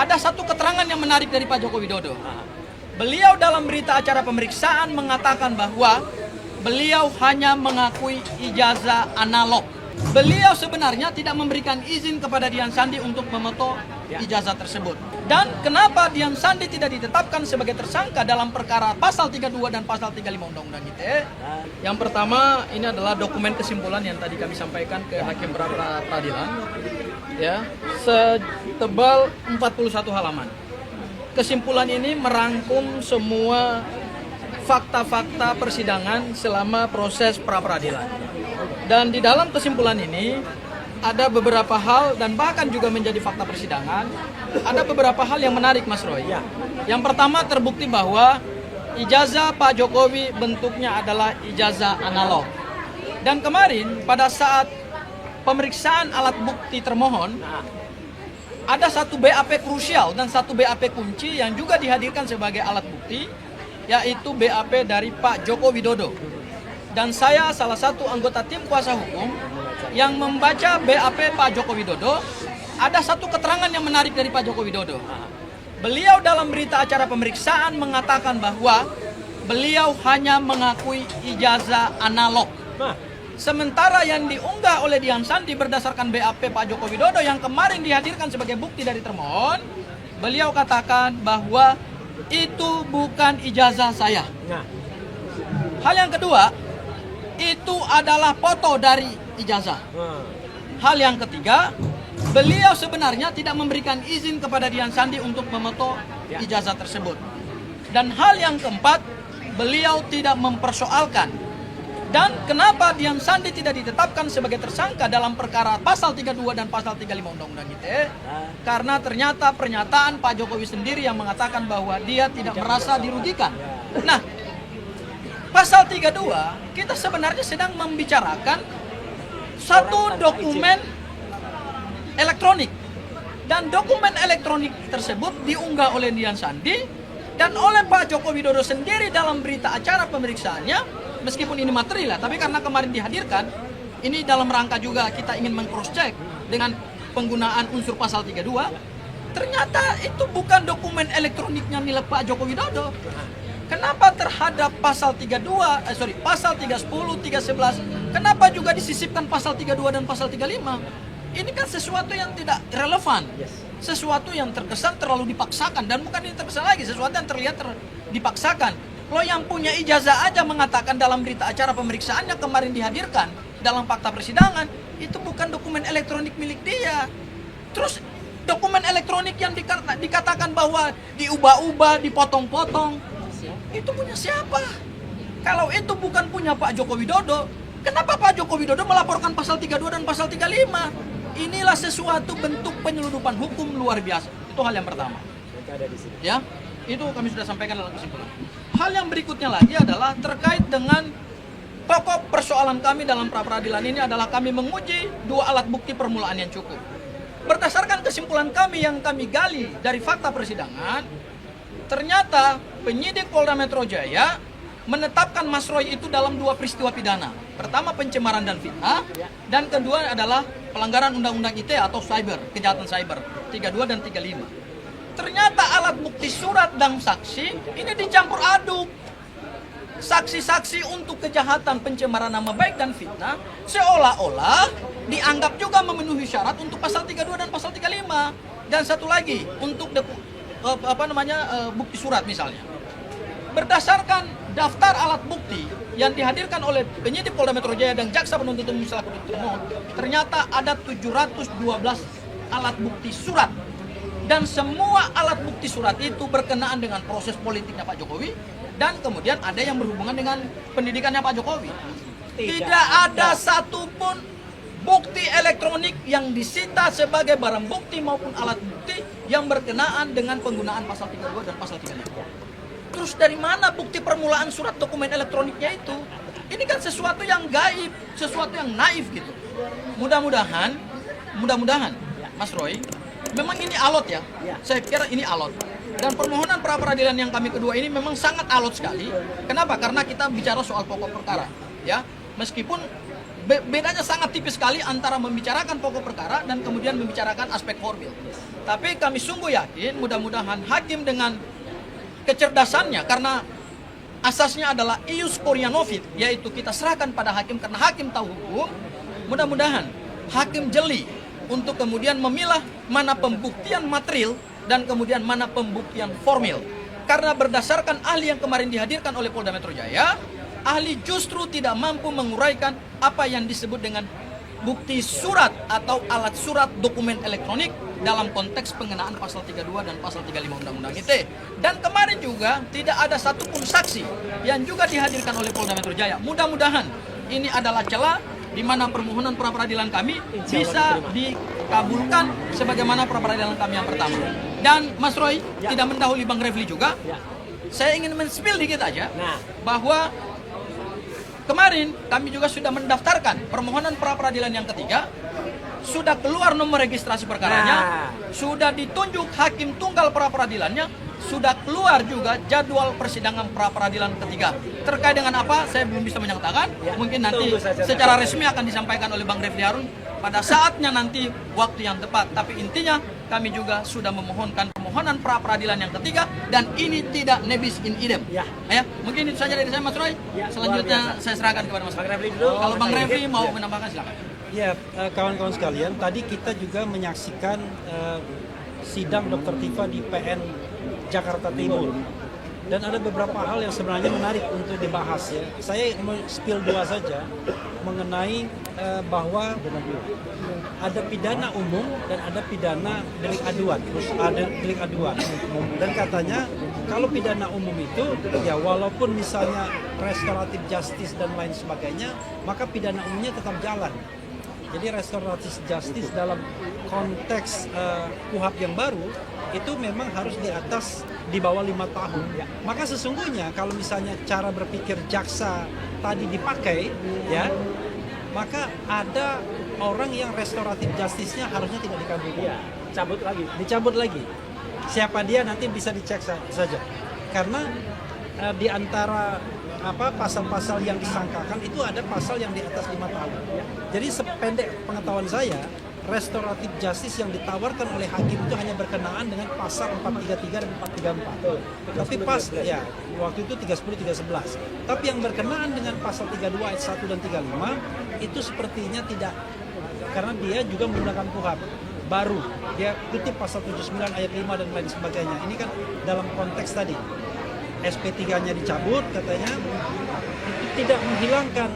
ada satu keterangan yang menarik dari Pak Joko Widodo. Beliau dalam berita acara pemeriksaan mengatakan bahwa beliau hanya mengakui ijazah analog. Beliau sebenarnya tidak memberikan izin kepada Dian Sandi untuk memoto ijazah tersebut. Dan kenapa Dian Sandi tidak ditetapkan sebagai tersangka dalam perkara pasal 32 dan pasal 35 Undang-Undang ITE? Yang pertama, ini adalah dokumen kesimpulan yang tadi kami sampaikan ke Hakim pra Peradilan. Ya, setebal 41 halaman. Kesimpulan ini merangkum semua fakta-fakta persidangan selama proses pra peradilan. Dan di dalam kesimpulan ini ada beberapa hal dan bahkan juga menjadi fakta persidangan. Ada beberapa hal yang menarik, Mas Roy. Yang pertama, terbukti bahwa ijazah Pak Jokowi bentuknya adalah ijazah analog. Dan kemarin pada saat pemeriksaan alat bukti termohon, ada satu BAP krusial dan satu BAP kunci yang juga dihadirkan sebagai alat bukti, yaitu BAP dari Pak Joko Widodo. Dan saya salah satu anggota tim kuasa hukum yang membaca BAP Pak Joko Widodo. Ada satu keterangan yang menarik dari Pak Joko Widodo. Beliau dalam berita acara pemeriksaan mengatakan bahwa beliau hanya mengakui ijazah analog. Sementara yang diunggah oleh Dian Sandi berdasarkan BAP Pak Joko Widodo yang kemarin dihadirkan sebagai bukti dari termohon, beliau katakan bahwa itu bukan ijazah saya. Hal yang kedua, itu adalah foto dari ijazah. Hal yang ketiga, beliau sebenarnya tidak memberikan izin kepada Dian Sandi untuk memoto ijazah tersebut. Dan hal yang keempat, beliau tidak mempersoalkan. Dan kenapa Dian Sandi tidak ditetapkan sebagai tersangka dalam perkara pasal 32 dan pasal 35 Undang-Undang ITE? Karena ternyata pernyataan Pak Jokowi sendiri yang mengatakan bahwa dia tidak merasa dirugikan. Nah, pasal 32 kita sebenarnya sedang membicarakan satu dokumen elektronik. Dan dokumen elektronik tersebut diunggah oleh Dian Sandi dan oleh Pak Joko Widodo sendiri dalam berita acara pemeriksaannya. Meskipun ini material, tapi karena kemarin dihadirkan, ini dalam rangka juga kita ingin meng-cross check dengan penggunaan unsur pasal 32. Ternyata itu bukan dokumen elektroniknya milik Pak Joko Widodo. Kenapa terhadap pasal 32, pasal 310, 311, kenapa juga disisipkan pasal 32 dan pasal 35? Ini kan sesuatu yang tidak relevan. Sesuatu yang terkesan terlalu dipaksakan. Dan bukan ini terkesan lagi, sesuatu yang terlihat dipaksakan. Lo yang punya ijazah aja mengatakan dalam berita acara pemeriksaannya kemarin dihadirkan dalam fakta persidangan, itu bukan dokumen elektronik milik dia. Terus dokumen elektronik yang dikatakan bahwa diubah-ubah, dipotong-potong, itu punya siapa? Kalau itu bukan punya Pak Joko Widodo, kenapa Pak Joko Widodo melaporkan pasal 32 dan pasal 35? Inilah sesuatu bentuk penyeludupan hukum luar biasa. Itu hal yang pertama. Ya, itu kami sudah sampaikan dalam kesimpulan. Hal yang berikutnya lagi adalah terkait dengan pokok persoalan kami dalam pra peradilan ini adalah kami menguji dua alat bukti permulaan yang cukup. Berdasarkan kesimpulan kami yang kami gali dari fakta persidangan, ternyata penyidik Polda Metro Jaya menetapkan Mas Roy itu dalam dua peristiwa pidana. Pertama pencemaran dan fitnah, dan kedua adalah pelanggaran Undang-Undang ITE atau cyber, kejahatan cyber, 32 dan 35. Ternyata alat bukti surat dan saksi ini dicampur aduk. Saksi-saksi untuk kejahatan pencemaran nama baik dan fitnah seolah-olah dianggap juga memenuhi syarat untuk pasal 32 dan pasal 35. Dan satu lagi untuk bukti surat misalnya. Berdasarkan daftar alat bukti yang dihadirkan oleh penyidik Polda Metro Jaya dan jaksa penuntut umum selaku termohon, ternyata ada 712 alat bukti surat. Dan semua alat bukti surat itu berkenaan dengan proses politiknya Pak Jokowi. Dan kemudian ada yang berhubungan dengan pendidikannya Pak Jokowi. Tidak ada satupun bukti elektronik yang disita sebagai barang bukti maupun alat bukti yang berkenaan dengan penggunaan pasal 32 dan pasal 35. Terus dari mana bukti permulaan surat dokumen elektroniknya itu? Ini kan sesuatu yang gaib, sesuatu yang naif gitu. Mudah-mudahan, Mas Roy, memang ini alot ya. Saya kira ini alot. Dan permohonan pra peradilan yang kami kedua ini memang sangat alot sekali. Kenapa? Karena kita bicara soal pokok perkara, ya. Meskipun bedanya sangat tipis sekali antara membicarakan pokok perkara dan kemudian membicarakan aspek formil. Tapi kami sungguh yakin mudah-mudahan hakim dengan kecerdasannya, karena asasnya adalah ius curianovit, yaitu kita serahkan pada hakim karena hakim tahu hukum. Mudah-mudahan hakim jeli untuk kemudian memilah mana pembuktian material dan kemudian mana pembuktian formil. Karena berdasarkan ahli yang kemarin dihadirkan oleh Polda Metro Jaya, ahli justru tidak mampu menguraikan apa yang disebut dengan bukti surat atau alat surat dokumen elektronik dalam konteks pengenaan pasal 32 dan pasal 35 Undang-Undang ITE. Dan kemarin juga tidak ada satupun saksi yang juga dihadirkan oleh Polda Metro Jaya. Mudah-mudahan ini adalah celah di mana permohonan pra-peradilan kami bisa dikabulkan sebagaimana pra-peradilan kami yang pertama. Dan Mas Roy, tidak mendahului Bang Refli juga, saya ingin men-spill dikit aja bahwa kemarin kami juga sudah mendaftarkan permohonan pra-peradilan yang ketiga, sudah keluar nomor registrasi perkaranya, sudah ditunjuk hakim tunggal pra-peradilannya, sudah keluar juga jadwal persidangan pra-peradilan ketiga. Terkait dengan apa, saya belum bisa menyatakan. Mungkin nanti secara resmi akan disampaikan oleh Bang Refli Harun pada saatnya nanti waktu yang tepat. Tapi intinya kami juga sudah memohonkan permohonan pra-peradilan yang ketiga dan ini tidak nebis in idem. Ya, mungkin itu saja dari saya Mas Roy. Selanjutnya saya serahkan kepada Mas Refli dulu. Kalau Bang Refli mau menambahkan silakan. Ya, kawan-kawan sekalian, tadi kita juga menyaksikan sidang Dr. Tifa di PN Jakarta Timur. Dan ada beberapa hal yang sebenarnya menarik untuk dibahas ya. Saya mau spill dua saja mengenai bahwa ada pidana umum dan ada pidana delik aduan. Dan katanya kalau pidana umum itu ya walaupun misalnya restoratif justice dan lain sebagainya, maka pidana umumnya tetap jalan. Jadi restoratif justice dalam konteks KUHP yang baru itu memang harus di bawah 5 tahun. Maka sesungguhnya kalau misalnya cara berpikir jaksa tadi dipakai, ya, maka ada orang yang restoratif justice-nya harusnya tidak dikabulkan. Dicabut lagi. Siapa dia nanti bisa dicek saja. Karena di antara pasal-pasal yang disangkakan itu ada pasal yang di atas 5 tahun. Jadi sependek pengetahuan saya, restoratif justice yang ditawarkan oleh hakim itu hanya berkenaan dengan pasal 433 dan 434. Tapi waktu itu 310 311. Tapi yang berkenaan dengan pasal 32 ayat 1 dan 35 itu sepertinya tidak, karena dia juga menggunakan KUHP baru. Dia kutip pasal 79 ayat 5 dan lain sebagainya. Ini kan dalam konteks tadi SP3-nya dicabut katanya, itu tidak menghilangkan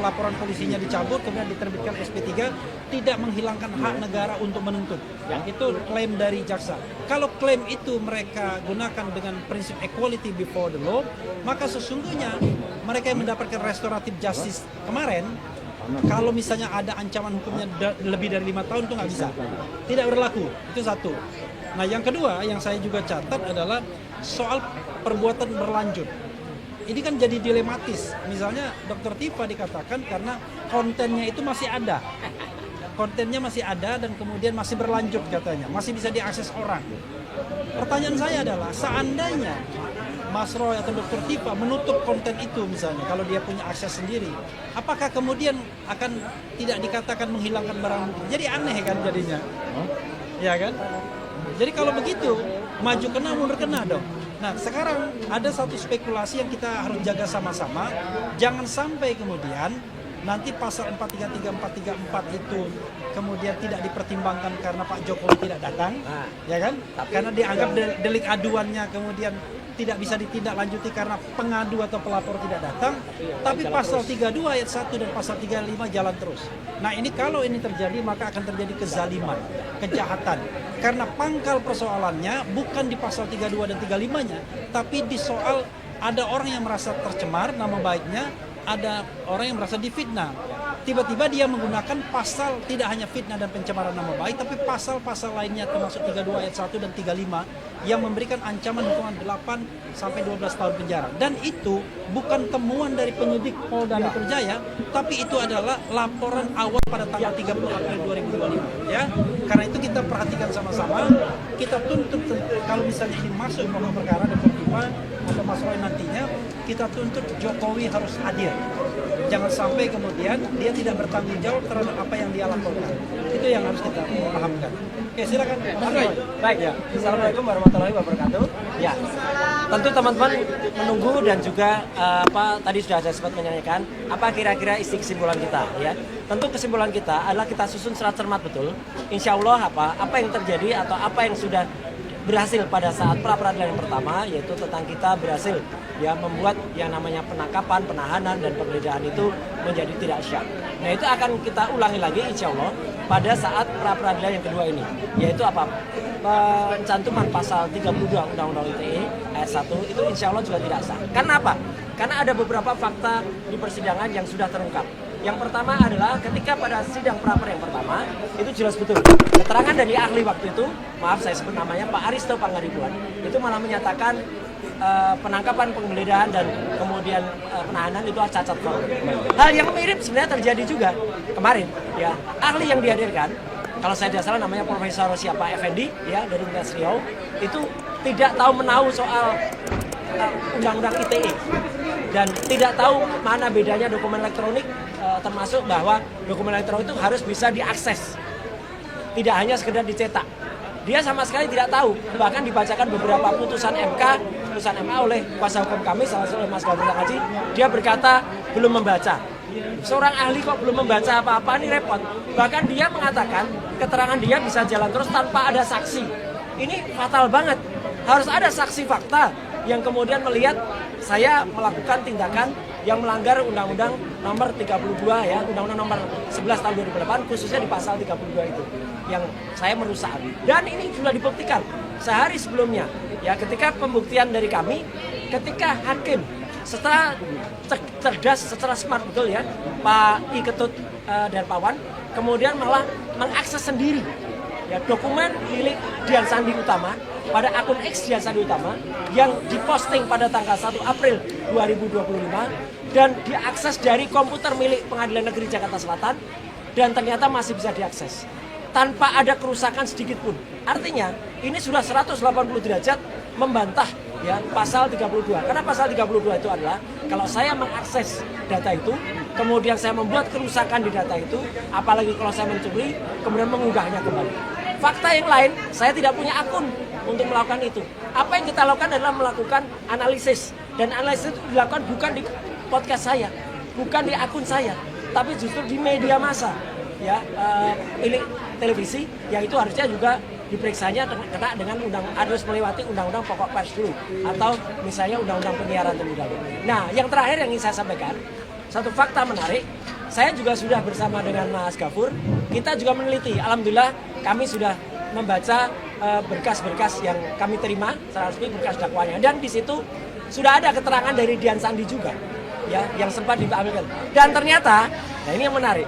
laporan polisinya dicabut kemudian diterbitkan SP3, tidak menghilangkan hak negara untuk menuntut. Yang itu klaim dari jaksa. Kalau klaim itu mereka gunakan dengan prinsip equality before the law, maka sesungguhnya mereka yang mendapatkan restoratif justice kemarin, kalau misalnya ada ancaman hukumnya lebih dari 5 tahun itu nggak bisa, tidak berlaku. Itu satu. Nah yang kedua yang saya juga catat adalah soal perbuatan berlanjut. Ini kan jadi dilematis. Misalnya Dr. Tifa dikatakan karena kontennya itu masih ada. Kontennya masih ada dan kemudian masih berlanjut katanya. Masih bisa diakses orang. Pertanyaan saya adalah seandainya Mas Roy atau Dr. Tifa menutup konten itu misalnya, kalau dia punya akses sendiri, apakah kemudian akan tidak dikatakan menghilangkan barang bukti? Jadi aneh kan jadinya. Ya kan? Jadi kalau begitu, maju kena mundur kena dong. Nah sekarang ada satu spekulasi yang kita harus jaga sama-sama. Jangan sampai kemudian nanti pasal 433, 434 itu kemudian tidak dipertimbangkan karena Pak Jokowi tidak datang, ya kan? Karena dianggap delik aduannya kemudian tidak bisa ditindaklanjuti karena pengadu atau pelapor tidak datang, tapi pasal 32 ayat 1 dan pasal 35 jalan terus. Nah ini kalau ini terjadi maka akan terjadi kezaliman, kejahatan. Karena pangkal persoalannya bukan di pasal 32 dan 35-nya, tapi di soal ada orang yang merasa tercemar nama baiknya, ada orang yang merasa difitnah. Tiba-tiba dia menggunakan pasal tidak hanya fitnah dan pencemaran nama baik, tapi pasal-pasal lainnya termasuk 32 ayat 1 dan 35 yang memberikan ancaman hukuman 8 sampai 12 tahun penjara. Dan itu bukan temuan dari penyidik Polda Metro Jaya, tapi itu adalah laporan awal pada tanggal 30 April 2025. Ya, karena itu kita perhatikan sama-sama, kita tuntut kalau misalnya ini masuk pokok perkara Dr. Tifa atau Mas Roy nantinya, kita tuntut Jokowi harus hadir. jangan sampai kemudian dia tidak bertanggung jawab terhadap apa yang dia lakukan. Itu yang harus kita pahamkan. Oke, silakan Mas Roy. Baik ya. Assalamualaikum warahmatullahi wabarakatuh. Ya. Tentu teman-teman menunggu dan juga tadi sudah ada sempat menyanyikan apa kira-kira isi kesimpulan kita ya. Tentu kesimpulan kita adalah kita susun secara cermat betul. Insya Allah apa yang terjadi atau apa yang sudah berhasil pada saat pra peradilan yang pertama, yaitu tentang kita berhasil ya membuat yang namanya penangkapan, penahanan dan penggeledahan itu menjadi tidak syak. Nah itu akan kita ulangi lagi insya Allah pada saat pra peradilan yang kedua ini, yaitu apa? Pencantuman pasal 32 Undang-Undang ITE ayat 1 itu insya Allah juga tidak sah. Karena apa? Karena ada beberapa fakta di persidangan yang sudah terungkap. Yang pertama adalah ketika pada sidang pra-per yang pertama itu jelas betul keterangan dari ahli waktu itu, maaf saya sebut namanya Pak Aristo Pangaribuan, itu malah menyatakan penangkapan, penggeledahan dan kemudian penahanan itu cacat formil. Hal yang mirip sebenarnya terjadi juga kemarin ya. Ahli yang dihadirkan, kalau saya tidak salah namanya Profesor siapa Effendi ya dari Universitas Riau, itu tidak tahu menahu soal undang-undang ITE dan tidak tahu mana bedanya dokumen elektronik, termasuk bahwa dokumen elektronik itu harus bisa diakses, tidak hanya sekedar dicetak. Dia sama sekali tidak tahu, bahkan dibacakan beberapa putusan MA oleh kuasa hukum kami, salah satu oleh Mas Gafur Haji, dia berkata belum membaca. Seorang ahli kok belum membaca apa-apa, ini repot. Bahkan dia mengatakan keterangan dia bisa jalan terus tanpa ada saksi. Ini fatal banget. Harus ada saksi fakta yang kemudian melihat saya melakukan tindakan yang melanggar Undang-Undang nomor 32 ya, Undang-Undang nomor 11 tahun 2008 khususnya di pasal 32 itu yang saya merusak. Dan ini sudah dibuktikan sehari sebelumnya ya, ketika pembuktian dari kami, ketika hakim setelah cerdas, secara smart betul ya, Pak I Ketut Darpawan kemudian malah mengakses sendiri ya dokumen milik Dian Sandi Utama pada akun X Dian Sandi Utama yang diposting pada tanggal 1 April 2025 dan diakses dari komputer milik Pengadilan Negeri Jakarta Selatan dan ternyata masih bisa diakses tanpa ada kerusakan sedikit pun. Artinya ini sudah 180 derajat membantah ya pasal 32. Karena pasal 32 itu adalah kalau saya mengakses data itu, kemudian saya membuat kerusakan di data itu, apalagi kalau saya mencuri, kemudian mengunggahnya kembali. Fakta yang lain, saya tidak punya akun untuk melakukan itu. Apa yang kita lakukan adalah melakukan analisis. Dan analisis itu dilakukan bukan di podcast saya, bukan di akun saya, tapi justru di media massa. Ya, milik televisi, yang itu harusnya juga diperiksanya kena dengan harus melewati undang-undang pokok pers dulu atau misalnya undang-undang penyiaran terlebih dahulu. Nah, yang terakhir yang ingin saya sampaikan, satu fakta menarik, saya juga sudah bersama dengan Mas Gafur, kita juga meneliti, alhamdulillah kami sudah membaca berkas-berkas yang kami terima secara resmi, berkas dakwanya, dan di situ sudah ada keterangan dari Dian Sandi juga, ya, yang sempat diambilkan. Dan ternyata, nah ini yang menarik,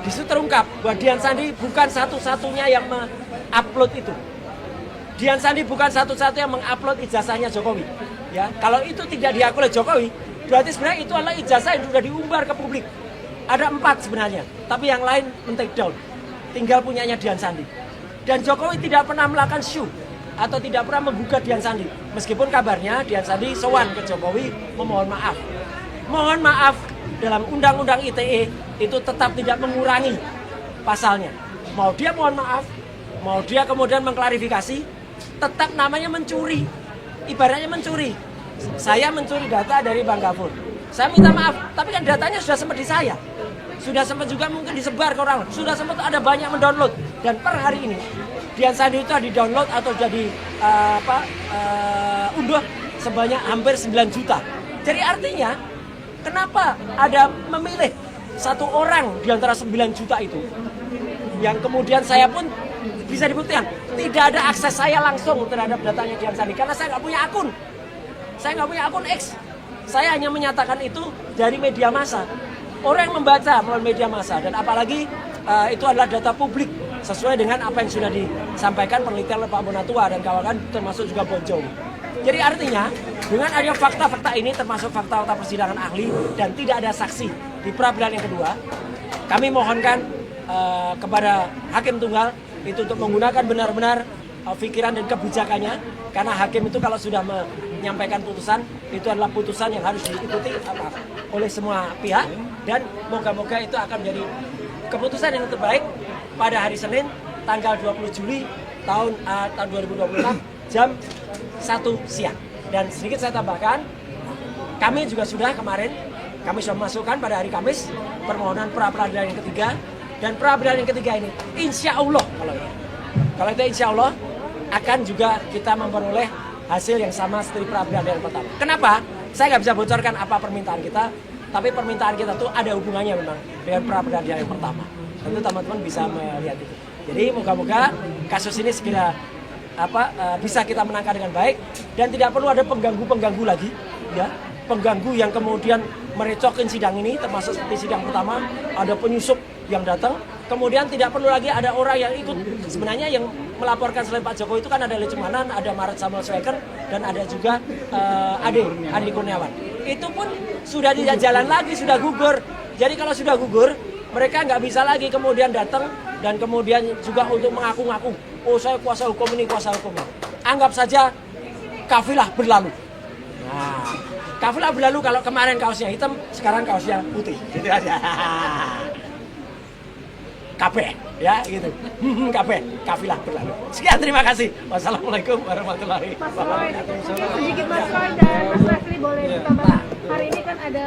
di situ terungkap bahwa Dian Sandi bukan satu-satunya yang mengupload itu. Dian Sandi bukan satu-satunya yang mengupload ijazahnya Jokowi. Ya, kalau itu tidak diakui oleh Jokowi, berarti sebenarnya itu adalah ijazah yang sudah diumbar ke publik. Ada 4 sebenarnya, tapi yang lain men-take down. Tinggal punyanya Dian Sandi. Dan Jokowi tidak pernah melakukan show atau tidak pernah menggugat Dian Sandi. Meskipun kabarnya Dian Sandi sowan ke Jokowi memohon maaf. Mohon maaf, dalam Undang-Undang ITE itu tetap tidak mengurangi pasalnya. Mau dia mohon maaf, mau dia kemudian mengklarifikasi, tetap namanya mencuri. Ibaratnya mencuri. Saya mencuri data dari Bang Gafur. Saya minta maaf, tapi kan datanya sudah sempat di saya. Sudah sempat juga mungkin disebar ke orang. Sudah sempat ada banyak mendownload. Dan per hari ini, Dian Sandi itu di-download atau jadi unduh sebanyak hampir 9 juta. Jadi artinya, kenapa ada memilih satu orang di antara 9 juta itu, yang kemudian saya pun bisa dibuktikan tidak ada akses saya langsung terhadap datanya Dian Sandi karena saya nggak punya akun. Saya nggak punya akun X. Saya hanya menyatakan itu dari media massa. Orang yang membaca melalui media massa dan apalagi itu adalah data publik sesuai dengan apa yang sudah disampaikan penelitian oleh Pak Bonatua dan kawan-kawan termasuk juga Bonjol. Jadi artinya dengan adanya fakta-fakta ini termasuk fakta-fakta persidangan ahli dan tidak ada saksi di pra-peradilan yang kedua, kami mohonkan kepada hakim tunggal itu untuk menggunakan benar-benar pikiran dan kebijakannya, karena hakim itu kalau sudah menyampaikan putusan itu adalah putusan yang harus diikuti oleh semua pihak, dan moga-moga itu akan menjadi keputusan yang terbaik pada hari Senin tanggal 20 Juli tahun 2026 jam 1 siang. Dan sedikit saya tambahkan, kami juga sudah kemarin kami sudah memasukkan pada hari Kamis permohonan pra peradilan yang ketiga, dan pra peradilan yang ketiga ini insya Allah kalau itu insya Allah akan juga kita memperoleh hasil yang sama seperti pra peradilan yang pertama. Kenapa? Saya nggak bisa bocorkan apa permintaan kita, tapi permintaan kita tuh ada hubungannya memang dengan pra peradilan yang pertama. Tentu teman-teman bisa melihat itu. Jadi moga-moga kasus ini segera bisa kita menangkan dengan baik dan tidak perlu ada pengganggu-pengganggu lagi, ya. Pengganggu yang kemudian merecokin sidang ini, termasuk seperti sidang pertama ada penyusup yang datang, kemudian tidak perlu lagi ada orang yang ikut. Sebenarnya yang melaporkan selain Pak Jokowi itu kan ada Lecemanan, ada Maret Samuel Sweker, dan ada juga Adi Kurniawan. Itu pun sudah tidak jalan lagi, sudah gugur. Jadi kalau sudah gugur, mereka nggak bisa lagi kemudian datang dan kemudian juga untuk mengaku-ngaku, oh saya kuasa hukum ini, kuasa hukum ini. Anggap saja kafilah berlalu. Nah, kafilah berlalu kalau kemarin kaosnya hitam, sekarang kaosnya putih. Gitu aja. Kabeh, ya gitu. Kabeh, kafilah berlalu. Sekian, terima kasih. Wassalamualaikum warahmatullahi wabarakatuh. Sedikit Mas Roy dan Mas Refli boleh ditambah. Hari ini kan ada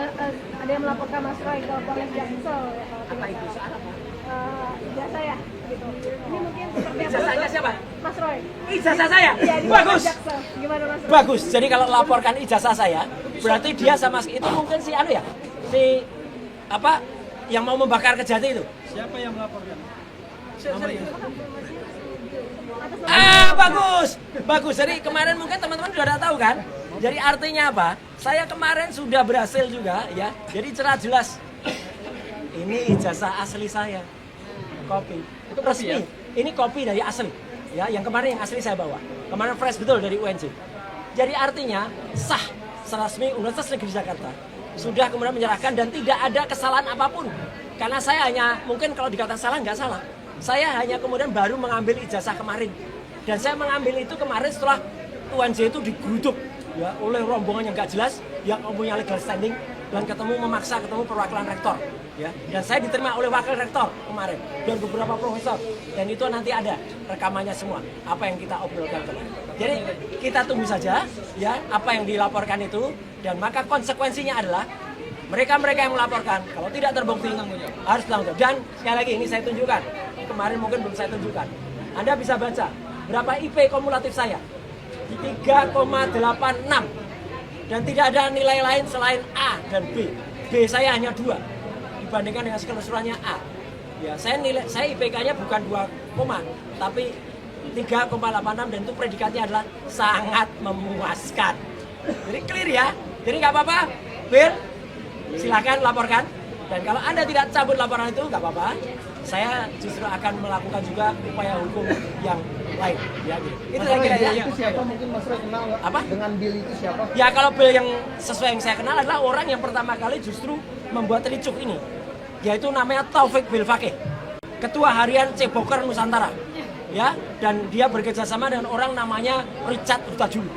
yang melaporkan Mas Roy ke Polres Jaksel. Apa itu? Ijazah ya, gitu. Ini mungkin seperti apa? Ijazahnya siapa? Mas Roy. Ijazah saya? Iya, di Bagus. Jaksel. Gimana Mas Roy? Bagus. Jadi kalau laporkan ijazah saya, berarti dia sama itu mungkin si yang mau membakar Kejati itu. Siapa yang melaporkan? Bagus. Bagus. Jadi kemarin mungkin teman-teman sudah tahu kan? Jadi artinya apa? Saya kemarin sudah berhasil juga, ya. Jadi cerah jelas. Ini ijazah asli saya. Kopi. Itu resmi. Ya? Ini kopi dari asli. Ya, yang kemarin yang asli saya bawa. Kemarin fresh betul dari UNJ. Jadi artinya sah resmi Universitas Negeri Jakarta sudah kemudian menyerahkan dan tidak ada kesalahan apapun. Karena saya hanya mungkin kalau dikatakan salah nggak salah. Saya hanya kemudian baru mengambil ijazah kemarin. Dan saya mengambil itu kemarin setelah UNJ itu digeruduk ya oleh rombongan yang nggak jelas yang punya legal standing dan memaksa ketemu perwakilan rektor. Ya, dan saya diterima oleh wakil rektor kemarin dan beberapa profesor, dan itu nanti ada rekamannya semua apa yang kita obrolkan kemarin. Jadi kita tunggu saja ya apa yang dilaporkan itu, dan maka konsekuensinya adalah mereka yang melaporkan kalau tidak terbukti harus tanggung jawab. Dan sekali lagi ini saya tunjukkan, kemarin mungkin belum saya tunjukkan. Anda bisa baca berapa IP kumulatif saya, 3,86, dan tidak ada nilai lain selain A dan B. B saya hanya 2 dibandingkan dengan keseluruhannya A. Ya, saya IPK-nya bukan 2, tapi 3,86, dan itu predikatnya adalah sangat memuaskan. Jadi clear ya. Jadi nggak apa-apa, Bill, silakan laporkan. Dan kalau Anda tidak cabut laporan itu nggak apa-apa. Saya justru akan melakukan juga upaya hukum yang lain. Ya, gitu. Itu saya kira ya. Itu siapa mungkin Mas Roy kenal nggak? Apa? Dengan Bill itu siapa? Ya kalau Bill yang sesuai yang saya kenal adalah orang yang pertama kali justru membuat ricuk ini, yaitu namanya Taufik Bilfakih, Ketua Harian Ceboker Nusantara, ya, dan dia bekerjasama dengan orang namanya Richard Hutajulu.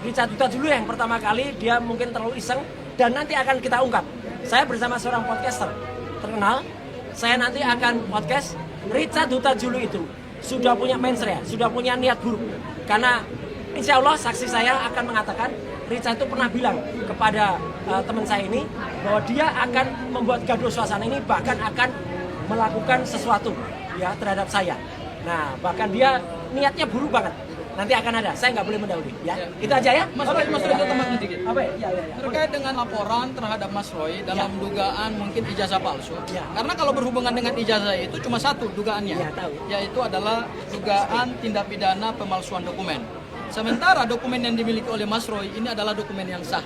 Richard Hutajulu yang pertama kali dia mungkin terlalu iseng, dan nanti akan kita ungkap. Saya bersama seorang podcaster terkenal, saya nanti akan podcast. Richard Hutajulu itu sudah punya mensrea, sudah punya niat buruk, karena insya Allah saksi saya akan mengatakan Richard itu pernah bilang kepada teman saya ini bahwa dia akan membuat gaduh suasana ini, bahkan akan melakukan sesuatu ya terhadap saya. Nah, bahkan dia niatnya buruk banget. Nanti akan ada, saya nggak boleh mendahului ya. Itu aja ya. Mas Roy itu teman sedikit. Apa ya? Ya. Terkait dengan laporan terhadap Mas Roy dalam dugaan mungkin ijazah palsu. Ya. Karena kalau berhubungan dengan ijazah itu cuma satu dugaannya, Ya, tahu. yaitu adalah dugaan tindak pidana pemalsuan dokumen. Sementara dokumen yang dimiliki oleh Mas Roy ini adalah dokumen yang sah,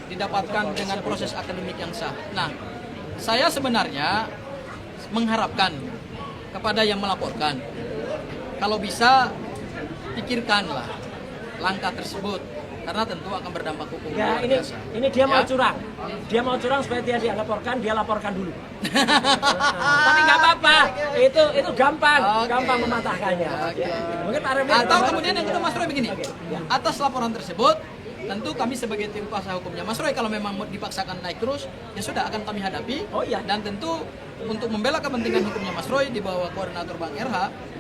didapatkan dengan proses akademik yang sah. Nah, saya sebenarnya mengharapkan kepada yang melaporkan, kalau bisa pikirkanlah langkah tersebut. karena tentu akan berdampak hukum. Ya, luar ini biasa. dia mau Ya. curang. Dia mau curang supaya dia laporkan, dia laporkan dulu. Tapi nggak apa-apa, itu gampang, Oke. gampang mematahkannya. Oke. Mungkin Pak Remil Atau kemudian yang kedua Mas Roy begini, Ya. atas laporan tersebut tentu kami sebagai tim kuasa hukumnya Mas Roy kalau memang dipaksakan naik terus ya sudah akan kami hadapi. Oh, iya. Dan tentu untuk membela kepentingan hukumnya Mas Roy di bawah koordinator Bang RH,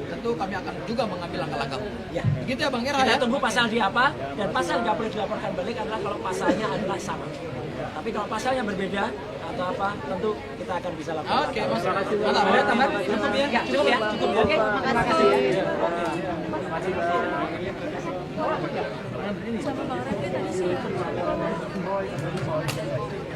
tentu kami akan juga mengambil langkah-langkah. Ya. Begitu ya Bang RH Kita ya. tunggu pasal di apa, dan pasal nggak boleh dilaporkan balik adalah kalau pasalnya adalah sama. Tapi kalau pasalnya berbeda atau apa, tentu kita akan bisa laporkan. Oke, Mas. Mantap. Ada tambahan? Cukup ya? Ya, cukup ya, cukup ya. Oke, terima kasih ya. Sama Bang Refli tadi sih.